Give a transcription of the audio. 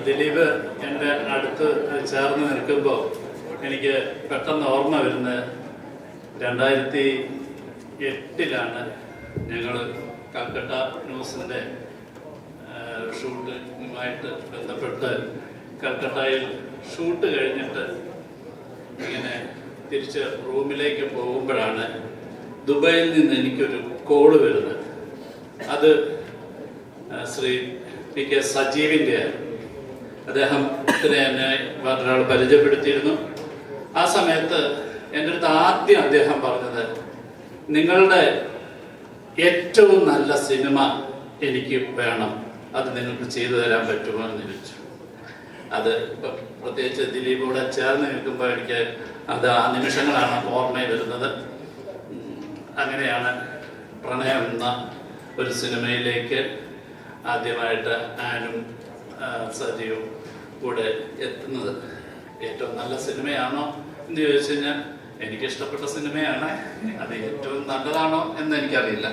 ദിലീപ് എൻ്റെ അടുത്ത് ചേർന്ന് നിൽക്കുമ്പോൾ എനിക്ക് പെട്ടെന്ന് ഓർമ്മ വരുന്നത് 2008 ഞങ്ങൾ കൽക്കട്ട ന്യൂസിൻ്റെ ഷൂട്ടുമായിട്ട് ബന്ധപ്പെട്ട് കൽക്കട്ടയിൽ ഷൂട്ട് കഴിഞ്ഞിട്ട് ഇങ്ങനെ തിരിച്ച് റൂമിലേക്ക് പോകുമ്പോഴാണ് ദുബായിൽ നിന്ന് എനിക്കൊരു കോള് വരുന്നത്. അത് ശ്രീ PK സജീവിൻ്റെ അദ്ദേഹത്തിന് എന്നെ വേറൊരാൾ പരിചയപ്പെടുത്തിയിരുന്നു. ആ സമയത്ത് എൻ്റെ അടുത്ത് ആദ്യം അദ്ദേഹം പറഞ്ഞത്, നിങ്ങളുടെ ഏറ്റവും നല്ല സിനിമ എനിക്ക് വേണം, അത് നിങ്ങൾക്ക് ചെയ്തു തരാൻ പറ്റുമോ എന്ന് ചോദിച്ചു. അത് പ്രത്യേകിച്ച് ദിലീപൂടെ ചേർന്ന് നിൽക്കുമ്പോൾ എനിക്ക് അത് ആ നിമിഷങ്ങളാണ് ഓർമ്മയിൽ വരുന്നത്. അങ്ങനെയാണ് പ്രണയം എന്ന ഒരു സിനിമയിലേക്ക് ആദ്യമായിട്ട് ആനും സജീവും കൂടെ എത്തുന്നത്. ഏറ്റവും നല്ല സിനിമയാണോ എന്ന് ചോദിച്ചു കഴിഞ്ഞാൽ എനിക്കിഷ്ടപ്പെട്ട സിനിമയാണ്. അത് ഏറ്റവും നല്ലതാണോ എന്ന് എനിക്കറിയില്ല.